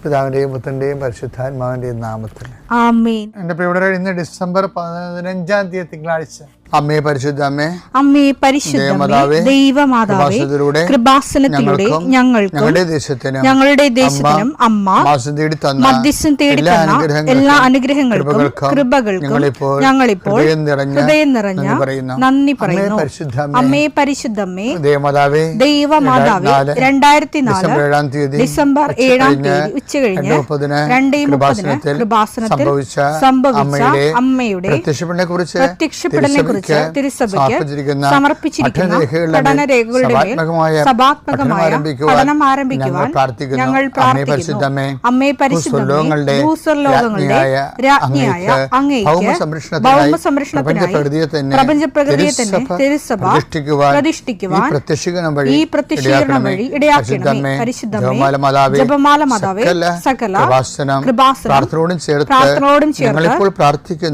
പിതാവിന്റെയും പുത്രന്റെയും പരിശുദ്ധാത്മാവിന്റെയും നാമത്തിൽ ആമേൻ. എന്റെ പ്രിയപ്പെട്ടവരെ, ഇന്ന് ഡിസംബർ 15 തീയതി തിങ്കളാഴ്ച. അമ്മേ പരിശുദ്ധ അമ്മേ, അമ്മേ പരിശുദ്ധമേ, ദൈവമാതാവേ, കൃപാസനത്തിലൂടെ ഞങ്ങൾക്കും ഞങ്ങളുടെ ദേശത്തിനും അമ്മ മധ്യസ്ഥം തേടി തന്ന എല്ലാ അനുഗ്രഹങ്ങൾക്കും കൃപകൾക്കും ഞങ്ങളിപ്പോൾ ഹൃദയം നിറഞ്ഞ നന്ദി പറയുന്നു. അമ്മേ പരിശുദ്ധമേ, ദൈവമാതാവേ, 2004 ഡിസംബർ 7 തീയതി ഉച്ചകഴിഞ്ഞ് 2:30 കൃപാസനത്തിൽ സംഭവിച്ച അമ്മയുടെ പ്രത്യക്ഷപ്പെടലിനെ കുറിച്ച് തിരുസഭയ്ക്ക് സമർപ്പിച്ചിരിക്കുന്ന പഠനരേഖകളുടെ മേൽ സഭാത്മകമായ പഠനം ആരംഭിക്കുവാൻ ഞങ്ങൾ പ്രാർത്ഥിക്കുന്നു. അമ്മേ പരിശുദ്ധമേ, ഭൂസ്വർലോകങ്ങളുടെ രാജ്ഞിയായ അങ്ങേയ്ക്ക് ഭൗമസംരക്ഷണത്തിനായി പ്രപഞ്ചപ്രകൃതിയെ തന്നെ തിരുസഭ പ്രതിഷ്ഠിക്കുവാൻ ഈ പ്രത്യക്ഷീകരണം വഴി ഇടയാക്കണമേ. പരിശുദ്ധമേ, ജപമാല മാതാവേ, സകല കൃപാസനം പ്രാർത്ഥനയോടും ചേർത്ത്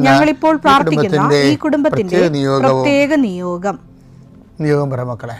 ഞങ്ങളിപ്പോൾ പ്രാർത്ഥിക്കുന്ന ഈ കുടുംബത്തിന്റെ പ്രത്യേക നിയോഗം പറ മക്കളെ.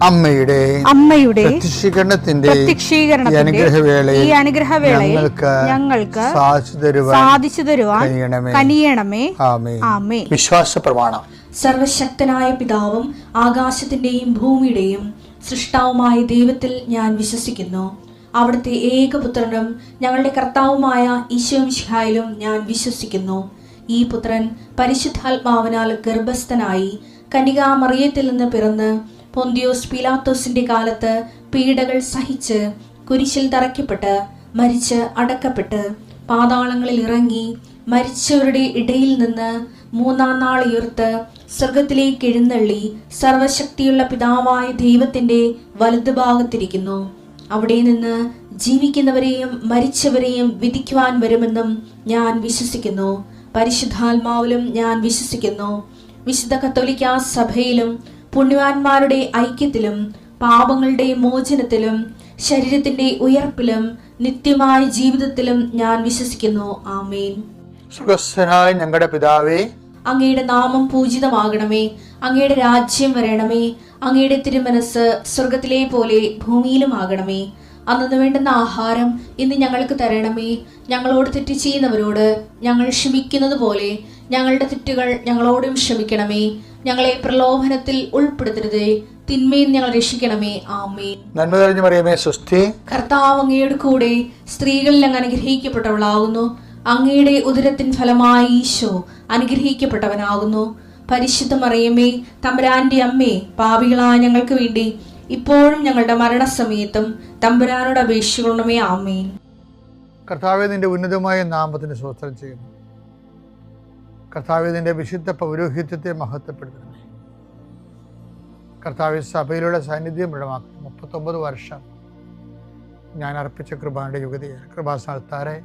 അമ്മയുടെ പ്രത്യക്ഷീകരണത്തിന്റെ ഈ അനുഗ്രഹവേളയിൽ ഞങ്ങൾക്ക് സാധിച്ചു തരുവാൻ കനിയണമേ. ആമേൻ. വിശ്വാസ പ്രമാണം. സർവശക്തനായ പിതാവും ആകാശത്തിന്റെയും ഭൂമിയുടെയും സൃഷ്ടാവുമായ ദൈവത്തിൽ ഞാൻ വിശ്വസിക്കുന്നു. അവിടുത്തെ ഏകപുത്രനും ഞങ്ങളുടെ കർത്താവുമായ ഈശോമിശിഹായിലും ഞാൻ വിശ്വസിക്കുന്നു. ഈ പുത്രൻ പരിശുദ്ധാത്മാവിനാൽ ഗർഭസ്ഥനായി കന്യകാമറിയത്തിൽ നിന്ന് പിറന്ന് പൊന്തിയോസ് പീലാത്തോസിന്റെ കാലത്ത് പീഡകൾ സഹിച്ച് കുരിശിൽ തറയ്ക്കപ്പെട്ട് മരിച്ച് അടക്കപ്പെട്ട് പാതാളങ്ങളിൽ ഇറങ്ങി മരിച്ചവരുടെ ഇടയിൽ നിന്ന് 3-ാം നാൾ ഉയർത്ത് സ്വർഗത്തിലേക്ക് എഴുന്നള്ളി സർവശക്തിയുള്ള പിതാവായ ദൈവത്തിന്റെ വലതുഭാഗത്തിരിക്കുന്നു. അവിടെ നിന്ന് ജീവിക്കുന്നവരെയും മരിച്ചവരെയും വിധിക്കുവാൻ വരുമെന്നും ഞാൻ വിശ്വസിക്കുന്നു. പരിശുദ്ധാത്മാവിലും ഞാൻ വിശ്വസിക്കുന്നു. വിശുദ്ധ കത്തോലിക്കാ സഭയിലും പുണ്യവാന്മാരുടെ ഐക്യത്തിലും പാപങ്ങളുടെ മോചനത്തിലും ശരീരത്തിന്റെ ഉയർപ്പിലും നിത്യമായ ജീവിതത്തിലും ഞാൻ വിശ്വസിക്കുന്നു. ആമേൻ. സുഖസ്ഥനായ ഞങ്ങളുടെ പിതാവേ, അങ്ങയുടെ നാമം പൂജിതമാകണമേ. അങ്ങയുടെ രാജ്യം വരണമേ. അങ്ങയുടെ തിരുമനസ് സ്വർഗത്തിലെ പോലെ ഭൂമിയിലും ആകണമേ. അന്നു വേണ്ടുന്ന ആഹാരം ഇന്ന് ഞങ്ങൾക്ക് തരണമേ. ഞങ്ങളോട് തെറ്റ് ചെയ്യുന്നവരോട് ഞങ്ങൾ ക്ഷമിക്കുന്നത് പോലെ ഞങ്ങളുടെ തെറ്റുകൾ ഞങ്ങളോടും ക്ഷമിക്കണമേ. ഞങ്ങളെ പ്രലോഭനത്തിൽ ഉൾപ്പെടുത്തരുതേ, തിന്മയിൽ ഞങ്ങൾ രക്ഷിക്കണമേ. ആമേൻ. നന്മ നിറഞ്ഞ മറിയമേ, സ്വസ്തി. കർത്താവ് അങ്ങയുടെ കൂടെ സ്ത്രീകളിൽ അങ്ങ് അനുഗ്രഹിക്കപ്പെട്ടവളാകുന്നു. അങ്ങയുടെ ഉദരത്തിൻ ഫലമായി ഈശോ അനുഗ്രഹിക്കപ്പെട്ടവനാകുന്നു. പരിശുദ്ധ മറിയമേ, തമ്പുരാന്റെ അമ്മേ, പാപികളായ ഞങ്ങൾക്ക് വേണ്ടി ഇപ്പോഴും ഞങ്ങളുടെ മരണസമയത്തും തമ്പുരാനോട് അപേക്ഷിക്കണമേ. ആമേൻ. കർത്താവേ, നിന്റെ ഉന്നതമായ നാമത്തിന് സ്തോത്രം ചെയ്യുന്നു. കർത്താവേ, നിന്റെ വിശുദ്ധ പൗരോഹിത്യത്തെ മഹത്വപ്പെടുത്തണമേ. കർത്താവേ, സഭയിലുള്ള സാന്നിധ്യം ദൃഢമാക്കണം. 39 വർഷം ഞാൻ അർപ്പിച്ച കൃപാന്റെ യുഗതിയാണ്. കൃപാസ്ഥാനത്താറെ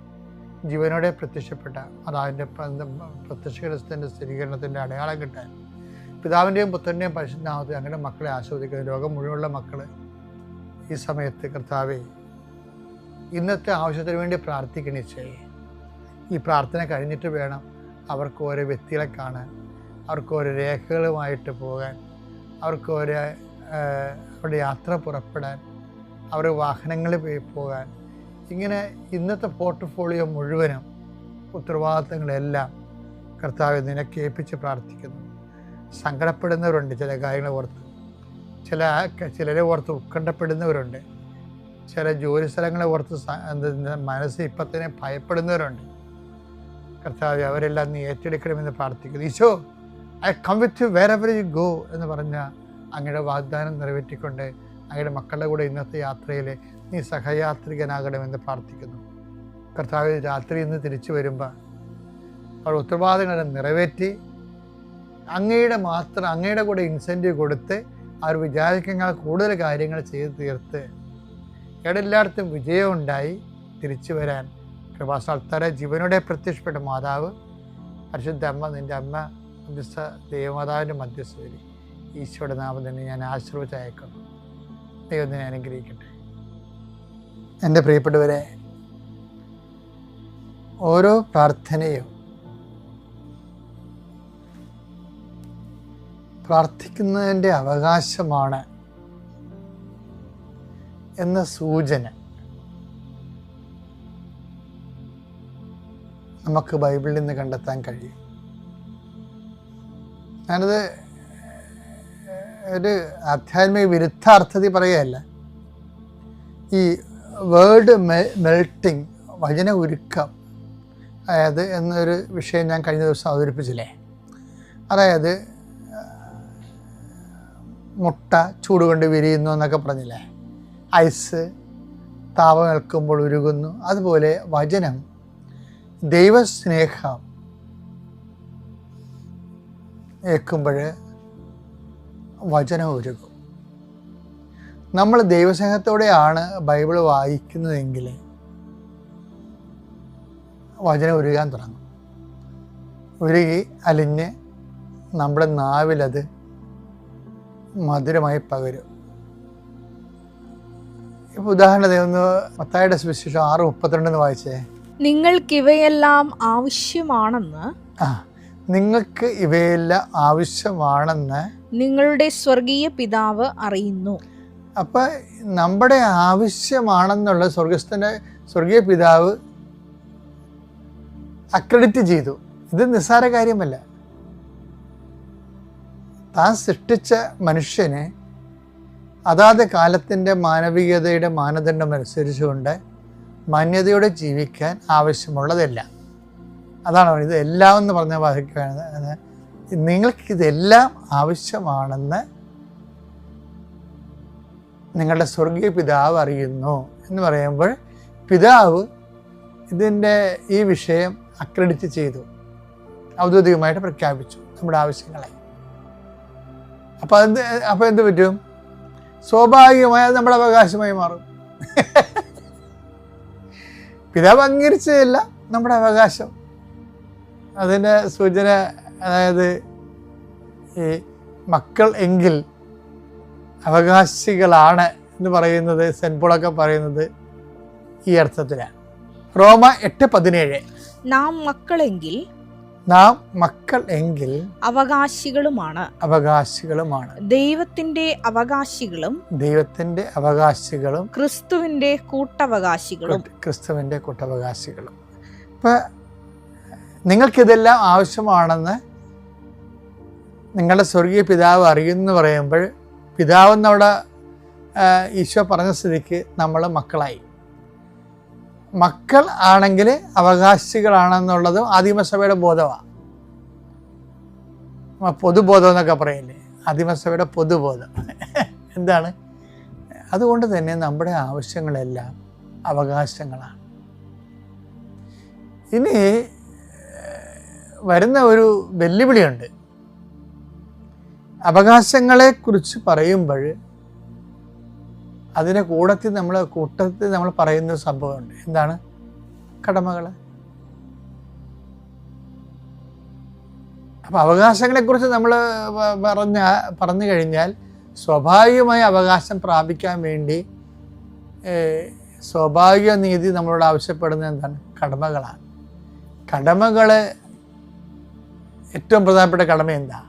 ജീവനോടെ പ്രത്യക്ഷപ്പെട്ട അതിൻ്റെ പ്രത്യക്ഷത്തിന്റെ സ്ഥിരീകരണത്തിൻ്റെ അടയാളം കിട്ടാൻ പിതാവിൻ്റെയും പുത്രൻ്റെയും പരിശുദ്ധനാമത്തിൽ അങ്ങനെ മക്കളെ ആസ്വദിക്കുന്ന ലോകം മുഴുവനുള്ള മക്കൾ ഈ സമയത്ത് കർത്താവേ, ഇന്നത്തെ ആവശ്യത്തിന് വേണ്ടി പ്രാർത്ഥിക്കണിച്ചേ. ഈ പ്രാർത്ഥന കഴിഞ്ഞിട്ട് വേണം അവർക്ക് ഓരോ വ്യക്തികളെ കാണാൻ, അവർക്ക് ഓരോ രേഖകളുമായിട്ട് പോകാൻ, അവർക്ക് ഓരോ അവരുടെ യാത്ര പുറപ്പെടാൻ, അവരുടെ വാഹനങ്ങളിൽ പോകാൻ. ഇങ്ങനെ ഇന്നത്തെ പോർട്ട്ഫോളിയോ മുഴുവനും ഉത്തരവാദിത്തങ്ങളെല്ലാം കർത്താവെ നിനക്ക് ഏൽപ്പിച്ച് പ്രാർത്ഥിക്കുന്നു. സങ്കടപ്പെടുന്നവരുണ്ട്, ചില കാര്യങ്ങൾ ഓർത്ത്, ചിലരെ ഓർത്ത് ഉത്കണ്ഠപ്പെടുന്നവരുണ്ട്, ചില ജോലി സ്ഥലങ്ങളെ ഓർത്ത് മനസ്സ് ഇപ്പം തന്നെ ഭയപ്പെടുന്നവരുണ്ട്. കർത്താവേ, അവരെല്ലാം നീ ഏറ്റെടുക്കണമെന്ന് പ്രാർത്ഥിക്കുന്നു. Eesho, I come with you wherever you go എന്ന് പറഞ്ഞ അങ്ങയുടെ വാഗ്ദാനം നിറവേറ്റിക്കൊണ്ട് അങ്ങയുടെ മക്കളുടെ കൂടെ ഇന്നത്തെ യാത്രയിൽ നീ സഹയാത്രികനാകണമെന്ന് പ്രാർത്ഥിക്കുന്നു. കർത്താവ്, രാത്രി ഇന്ന് തിരിച്ചു വരുമ്പോൾ അവർ ഉത്തരവാദിത്തങ്ങളെ നിറവേറ്റി അങ്ങയുടെ കൂടെ ഇൻസെൻറ്റീവ് കൊടുത്ത് അവർ വിചാരിക്കുന്ന കൂടുതൽ കാര്യങ്ങൾ ചെയ്ത് തീർത്ത് എല്ലായിടത്തും വിജയം ഉണ്ടായി തിരിച്ചു വരാൻ കൃപാസ്ഥാനത്താരെ ജീവനോടെ പ്രത്യക്ഷപ്പെട്ട മാതാവ് പരിശുദ്ധ അമ്മ, നിൻ്റെ അമ്മ മധ്യസ്ഥ ദൈവമാതാവിൻ്റെ മധ്യസ്ഥയിൽ ഈശോയുടെ നാമം തന്നെ ഞാൻ ആശീർവദിച്ചയക്കുന്നു. ദൈവം തന്നെ അനുഗ്രഹിക്കട്ടെ. എൻ്റെ പ്രിയപ്പെട്ടവരെ, ഓരോ പ്രാർത്ഥനയും പ്രാർത്ഥിക്കുന്നതിൻ്റെ അവകാശമാണ് എന്ന സൂചന നമുക്ക് ബൈബിളിൽ നിന്ന് കണ്ടെത്താൻ കഴിയും. ഞാനത് ഒരു ആധ്യാത്മിക വിരുദ്ധാർത്ഥത്തിൽ പറയുകയല്ല. ഈ വേർഡ് മെൽട്ടിങ്, വചന ഉരുക്കം, അതായത് എന്നൊരു വിഷയം ഞാൻ കഴിഞ്ഞ ദിവസം അവതരിപ്പിച്ചില്ലേ. അതായത് മുട്ട ചൂടുകൊണ്ട് വിരിയുന്നു എന്നൊക്കെ പറഞ്ഞില്ലേ. ഐസ് താപം ഏൽക്കുമ്പോൾ ഉരുകുന്നു. അതുപോലെ വചനം, ദൈവസ്നേഹം ഏൽക്കുമ്പോൾ വചനം ഉരുകും. നമ്മൾ ദൈവസ്നേഹത്തോടെയാണ് ബൈബിൾ വായിക്കുന്നതെങ്കിൽ വചനം ഉരുകാൻ തുടങ്ങും. ഉരുകി അലിഞ്ഞ് നമ്മുടെ നാവിലത് മധുരമായി പകരും. ഇപ്പോൾ ഉദാഹരണത്തിന് ഒന്ന് മത്തായിയുടെ സുവിശേഷം 6:32 വായിച്ചേ. നിങ്ങൾക്കിവയെല്ലാം ആവശ്യമാണെന്ന് നിങ്ങൾക്ക് ഇവയെല്ലാം ആവശ്യമാണെന്ന് നിങ്ങളുടെ സ്വർഗീയ പിതാവ് അറിയുന്നു. അപ്പം നമ്മുടെ ആവശ്യമാണെന്നുള്ള സ്വർഗീയ പിതാവ് അക്രെഡിറ്റ് ചെയ്തു. ഇത് നിസ്സാര കാര്യമല്ല. താൻ സൃഷ്ടിച്ച മനുഷ്യനെ അതാത് കാലത്തിൻ്റെ മാനവികതയുടെ മാനദണ്ഡം അനുസരിച്ചുകൊണ്ട് മാന്യതയോടെ ജീവിക്കാൻ ആവശ്യമുള്ളതെല്ലാം. അതാണ് ഇത് എല്ലാം എന്ന് പറഞ്ഞ വായിക്കുകയാണ്. നിങ്ങൾക്കിതെല്ലാം ആവശ്യമാണെന്ന് നിങ്ങളുടെ സ്വർഗീയ പിതാവ് അറിയുന്നു എന്ന് പറയുമ്പോൾ പിതാവ് ഈ വിഷയം അക്രെഡിറ്റ് ചെയ്തു, ഔദ്യോഗികമായിട്ട് പ്രഖ്യാപിച്ചു നമ്മുടെ ആവശ്യങ്ങളെ. അപ്പോൾ എന്ത് പറ്റും? സ്വാഭാവികമായി അത് നമ്മുടെ അവകാശമായി മാറും. പിതാവ് അംഗീകരിച്ചതല്ല നമ്മുടെ അവകാശം. അതിൻ്റെ സൂചന, അതായത് ഈ മക്കൾ എങ്കിൽ അവകാശികളാണ് എന്ന് പറയുന്നത് സെന്റ് പോളൊക്കെ പറയുന്നത് ഈ അർത്ഥത്തിലാണ്. റോമ 8:17 നാം മക്കളെങ്കിൽ അവകാശികളുമാണ് ദൈവത്തിന്റെ അവകാശികളും ക്രിസ്തുവിന്റെ കൂട്ടവകാശികളും. ഇപ്പൊ നിങ്ങൾക്കിതെല്ലാം ആവശ്യമാണെന്ന് നിങ്ങളുടെ സ്വർഗീയ പിതാവ് അറിയുമെന്ന് പറയുമ്പോൾ പിതാവെന്നവിടെ ഈശോ പറഞ്ഞ സ്ഥിതിക്ക് നമ്മൾ മക്കളായി. മക്കൾ ആണെങ്കിൽ അവകാശികളാണെന്നുള്ളതും ആദിമസഭയുടെ ബോധമാണ്. പൊതുബോധം എന്നൊക്കെ പറയില്ലേ, ആദിമസഭയുടെ പൊതുബോധം. എന്താണ്? അതുകൊണ്ട് തന്നെ നമ്മുടെ ആവശ്യങ്ങളെല്ലാം അവകാശങ്ങളാണ്. ഇനി വരുന്ന ഒരു വെല്ലുവിളിയുണ്ട്. അവകാശങ്ങളെക്കുറിച്ച് പറയുമ്പോൾ അതിൻ്റെ കൂട്ടത്തിൽ നമ്മൾ പറയുന്ന സംഭവമുണ്ട്. എന്താണ്? കടമകൾ. അപ്പോൾ അവകാശങ്ങളെക്കുറിച്ച് നമ്മൾ പറഞ്ഞു കഴിഞ്ഞാൽ സ്വാഭാവികമായ അവകാശം പ്രാപിക്കാൻ വേണ്ടി സ്വാഭാവിക നീതി നമ്മളോട് ആവശ്യപ്പെടുന്നത് എന്താണ്? കടമകളാണ്. കടമകൾ ഏറ്റവും പ്രധാനപ്പെട്ട കടമ എന്താ?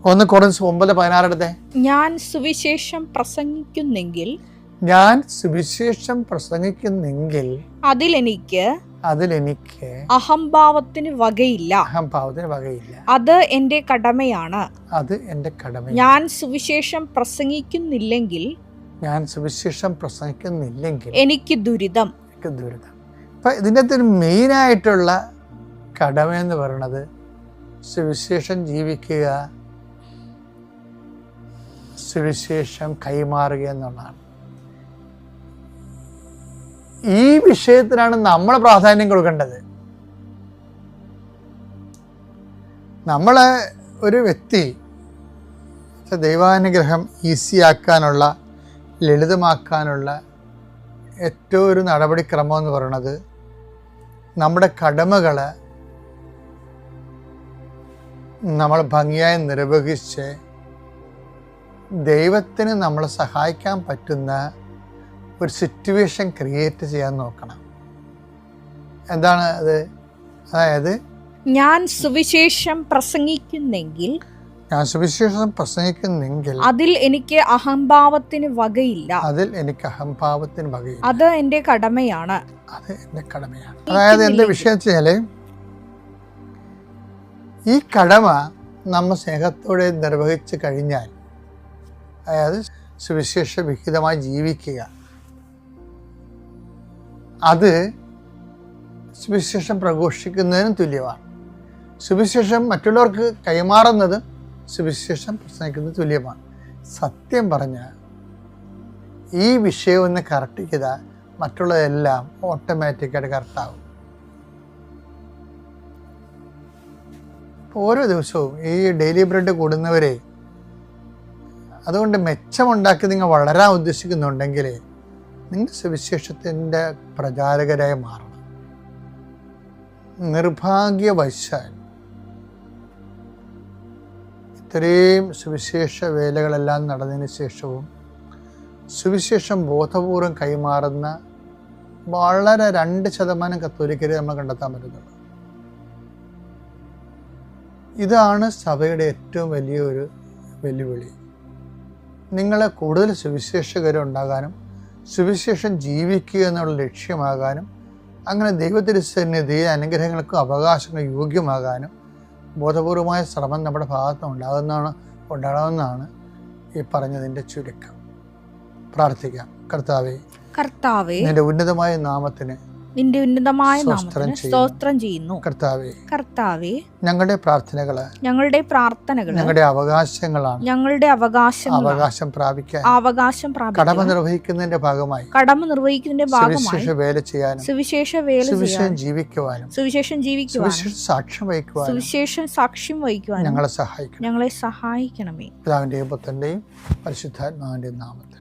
1 കൊറിന്ത്യർ 9:16 എടുത്തേ. ഞാൻ സുവിശേഷം പ്രസംഗിക്കുന്നെങ്കിൽ അതിലെനിക്ക് അഹംഭാവത്തിന് വകയില്ല. അത് എന്റെ കടമയാണ്. ഞാൻ സുവിശേഷം പ്രസംഗിക്കുന്നില്ലെങ്കിൽ എനിക്ക് ദുരിതം. അപ്പൊ ഇതിൻ്റെ അകത്തൊരു മെയിനായിട്ടുള്ള കടമയെന്ന് പറയുന്നത് സുവിശേഷം ജീവിക്കുക, സുവിശേഷം കൈമാറുക എന്നുള്ളതാണ്. ഈ വിഷയത്തിനാണ് നമ്മൾ പ്രാധാന്യം കൊടുക്കേണ്ടത്. നമ്മളെ ഒരു വ്യക്തി ദൈവാനുഗ്രഹം ഈസിയാക്കാനുള്ള, ലളിതമാക്കാനുള്ള ഏറ്റവും ഒരു നടപടിക്രമം എന്ന് പറയുന്നത് നമ്മുടെ കടമകൾ നമ്മൾ ഭംഗിയായി നിർവഹിച്ച് ദൈവത്തിന് നമ്മളെ സഹായിക്കാൻ പറ്റുന്ന ഒരു സിറ്റുവേഷൻ ക്രിയേറ്റ് ചെയ്യാൻ നോക്കണം. എന്താണ് അത്? അതായത് ഞാൻ സുവിശേഷം പ്രസംഗിക്കുന്നെങ്കിൽ അതിൽ എനിക്ക് അഹംഭാവത്തിന് വകയില്ല. അത് എന്റെ കടമയാണ്. അതായത് എന്റെ വിഷയം വെച്ചാല് ഈ കടമ നമ്മൾ സ്നേഹത്തോടെ നിർവഹിച്ചു കഴിഞ്ഞാൽ, അതായത് സുവിശേഷ വിഹിതമായി ജീവിക്കുക, അത് സുവിശേഷം പ്രഘോഷിക്കുന്നതിനും തുല്യമാണ്. സുവിശേഷം മറ്റുള്ളവർക്ക് കൈമാറുന്നതും സുവിശേഷം പ്രസംഗിക്കുന്നത് തുല്യമാണ്. സത്യം പറഞ്ഞാൽ ഈ വിഷയം ഒന്ന് കറക്റ്റ് ചെയ്താൽ മറ്റുള്ളതെല്ലാം ഓട്ടോമാറ്റിക്കായിട്ട് കറക്റ്റാകും. ഓരോ ദിവസവും ഈ ഡെയിലി ബ്രെഡ് കൂടുന്നവരെ, അതുകൊണ്ട് മെച്ചമുണ്ടാക്കി നിങ്ങൾ വളരാൻ ഉദ്ദേശിക്കുന്നുണ്ടെങ്കിൽ നിങ്ങൾ സുവിശേഷത്തിൻ്റെ പ്രചാരകരായി മാറണം. നിർഭാഗ്യവശാൽ ഇത്രയും സുവിശേഷ വേലകളെല്ലാം നടന്നതിന് ശേഷവും സുവിശേഷം ബോധപൂർവം കൈമാറുന്ന വളരെ 2% കത്തോലിക്കരെ നമ്മൾ കണ്ടെത്താൻ പറ്റുന്നുള്ളൂ. ഇതാണ് സഭയുടെ ഏറ്റവും വലിയൊരു വെല്ലുവിളി. നിങ്ങളെ കൂടുതൽ സുവിശേഷകരുണ്ടാകാനും സുവിശേഷം ജീവിക്കുക എന്നുള്ള ലക്ഷ്യമാകാനും അങ്ങനെ ദൈവത്തിരുസന്നിധിയിൽ അനുഗ്രഹങ്ങൾക്കും അവകാശങ്ങൾക്കും യോഗ്യമാകാനും ബോധപൂർവമായ ശ്രമം നമ്മുടെ ഭാഗത്ത് ഉണ്ടാകുന്നതാണ് ഈ പറഞ്ഞതിൻ്റെ ചുരുക്കം. പ്രാർത്ഥിക്കാം. കർത്താവേ, നിന്റെ ഉന്നതമായ നാമത്തിന് സ്തോത്രം ചെയ്യുന്നു. കർത്താവേ, ഞങ്ങളുടെ പ്രാർത്ഥനകള് ഞങ്ങളുടെ അവകാശങ്ങളാണ്. അവകാശം പ്രാപിക്കാൻ കടമ നിർവഹിക്കുന്നതിന്റെ ഭാഗമായി സുവിശേഷ വേല ചെയ്യാനും സുവിശേഷം ജീവിക്കുവാനും സാക്ഷ്യം വഹിക്കുവാനും ഞങ്ങളെ സഹായിക്കണമേ. പിതാവിന്റെയും പുത്രന്റെയും പരിശുദ്ധാത്മാവിന്റെയും നാമത്തിൽ.